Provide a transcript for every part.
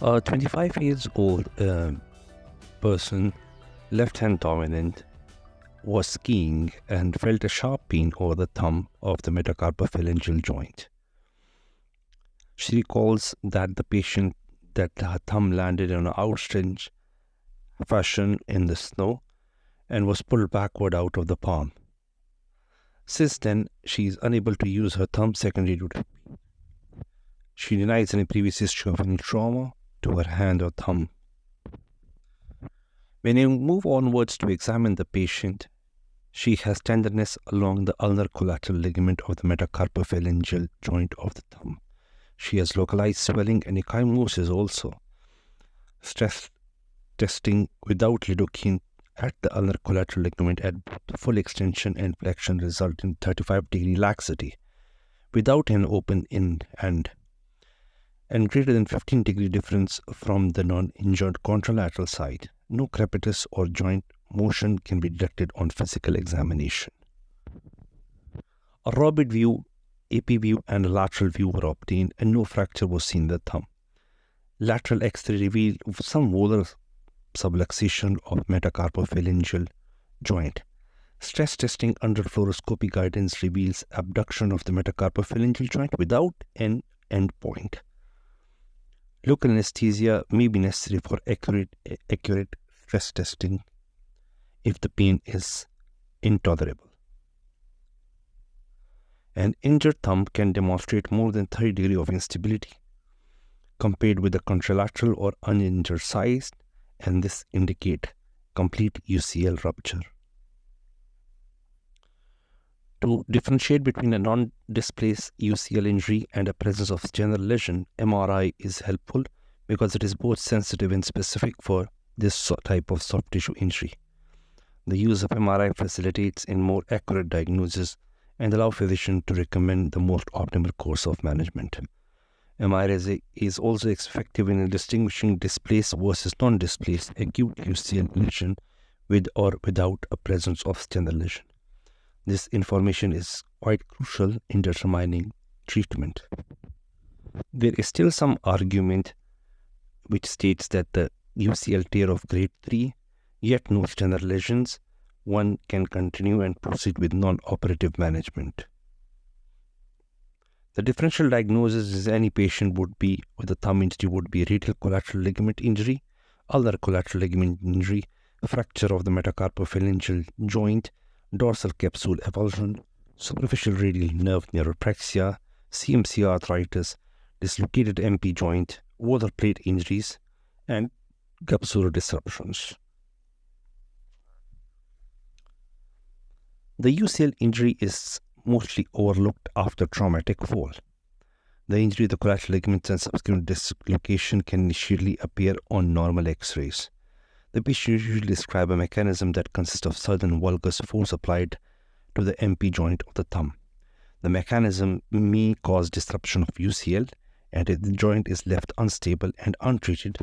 A 25 years old person, left hand dominant, was skiing and felt a sharp pain over the thumb of the metacarpophalangeal joint. She recalls that her thumb landed in an outstretched fashion in the snow and was pulled backward out of the palm. Since then, she is unable to use her thumb secondary to it. She denies any previous history of any trauma to her hand or thumb. When you move onwards to examine the patient, she has tenderness along the ulnar collateral ligament of the metacarpophalangeal joint of the thumb. She has localized swelling and ecchymosis also. Stress testing without lidocaine at the ulnar collateral ligament at both full extension and flexion result in 35-degree laxity without an open end and greater than 15-degree difference from the non-injured contralateral side. No crepitus or joint motion can be detected on physical examination. A Robert view, AP view, and a lateral view were obtained, and no fracture was seen in the thumb. Lateral X-ray revealed some volar subluxation of metacarpophalangeal joint. Stress testing under fluoroscopy guidance reveals abduction of the metacarpophalangeal joint without an endpoint. Local anesthesia may be necessary for accurate stress testing if the pain is intolerable. An injured thumb can demonstrate more than 30 degrees of instability compared with the contralateral or uninjured side, and this indicate complete UCL rupture. To differentiate between a non-displaced UCL injury and a presence of general lesion, MRI is helpful because it is both sensitive and specific for this type of soft tissue injury. The use of MRI facilitates in more accurate diagnosis and allow physician to recommend the most optimal course of management. MRI is also effective in distinguishing displaced versus non-displaced acute UCL lesion with or without a presence of general lesion. This information is quite crucial in determining treatment. There is still some argument which states that the UCL tear of grade 3, yet no general lesions, one can continue and proceed with non-operative management. The differential diagnosis is any patient would be with a thumb injury would be radial collateral ligament injury, ulnar collateral ligament injury, fracture of the metacarpophalangeal joint, dorsal capsule avulsion, superficial radial nerve neuropraxia, CMC arthritis, dislocated MP joint, volar plate injuries, and capsular disruptions. The UCL injury is mostly overlooked after traumatic fall. The injury of the collateral ligaments and subsequent dislocation can initially appear on normal X-rays. The patient usually describes a mechanism that consists of sudden valgus force applied to the MP joint of the thumb. The mechanism may cause disruption of UCL, and if the joint is left unstable and untreated,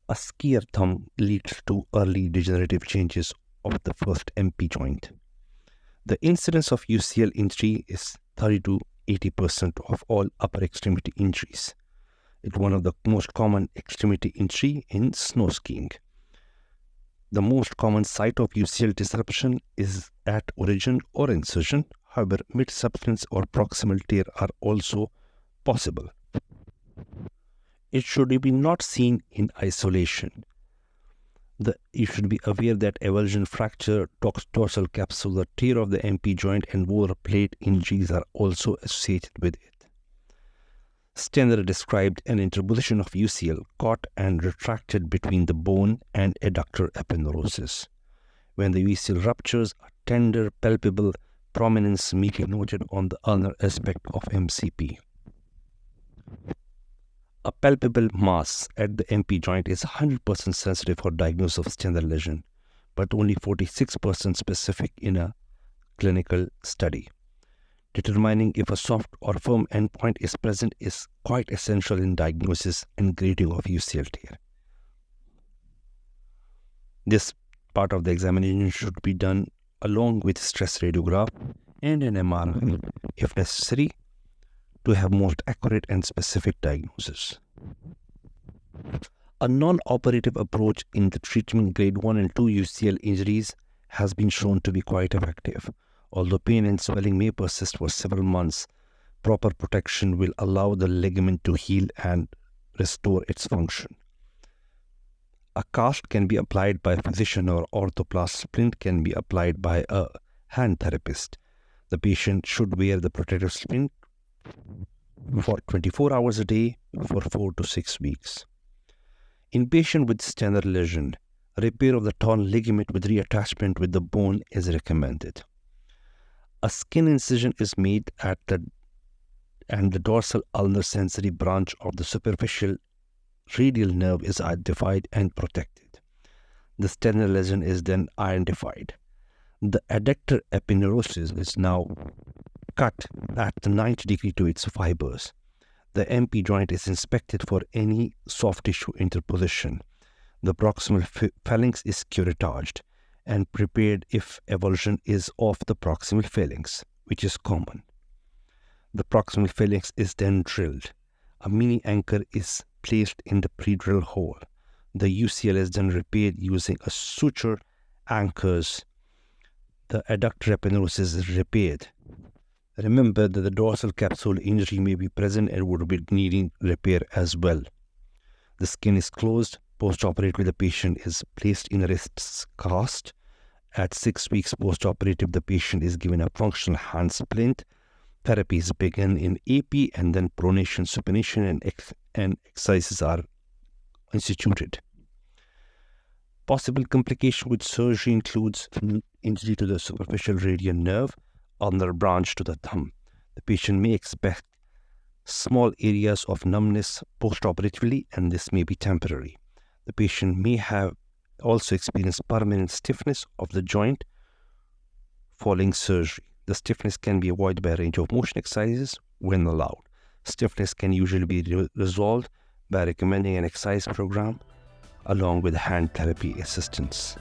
a skier thumb leads to early degenerative changes of the first MP joint. The incidence of UCL injury is 30 to 80% of all upper extremity injuries. It's one of the most common extremity injury in snow skiing. The most common site of UCL disruption is at origin or incision. However, mid-substance or proximal tear are also possible. It should be not seen in isolation. You should be aware that avulsion, fracture, dorsal capsular tear of the MP joint, and volar plate injuries are also associated with it. Stenner described an interposition of UCL caught and retracted between the bone and adductor aponeurosis. When the UCL ruptures, a tender, palpable prominence may be noted on the ulnar aspect of MCP. A palpable mass at the MP joint is 100% sensitive for diagnosis of Stenner lesion, but only 46% specific in a clinical study. Determining if a soft or firm endpoint is present is quite essential in diagnosis and grading of UCL tear. This part of the examination should be done along with stress radiograph and an MRI if necessary to have most accurate and specific diagnosis. A non-operative approach in the treatment grade 1 and 2 UCL injuries has been shown to be quite effective. Although pain and swelling may persist for several months, proper protection will allow the ligament to heal and restore its function. A cast can be applied by a physician or orthoplast splint can be applied by a hand therapist. The patient should wear the protective splint for 24 hours a day for 4 to 6 weeks. In patient with Stener lesion, repair of the torn ligament with reattachment with the bone is recommended. A skin incision is made and the dorsal ulnar sensory branch of the superficial radial nerve is identified and protected. The Stener lesion is then identified. The adductor epineurosis is now cut at the 90 degree to its fibers. The MP joint is inspected for any soft tissue interposition. The proximal phalanx is curettaged and prepared if avulsion is of the proximal phalanx, which is common. The proximal phalanx is then drilled. A mini anchor is placed in the pre-drill hole. The UCL is then repaired using a suture anchors. The adductor epineurosis is repaired. Remember that the dorsal capsule injury may be present and would be needing repair as well. The skin is closed. Post-operatively, the patient is placed in a wrist cast. At 6 weeks post-operative, the patient is given a functional hand splint. Therapies begin in AP and then pronation, supination, and exercises are instituted. Possible complication with surgery includes injury to the superficial radial nerve, ulnar branch to the thumb. The patient may expect small areas of numbness post-operatively, and this may be temporary. The patient may have also experienced permanent stiffness of the joint following surgery. The stiffness can be avoided by range of motion exercises when allowed. Stiffness can usually be resolved by recommending an exercise program along with hand therapy assistance.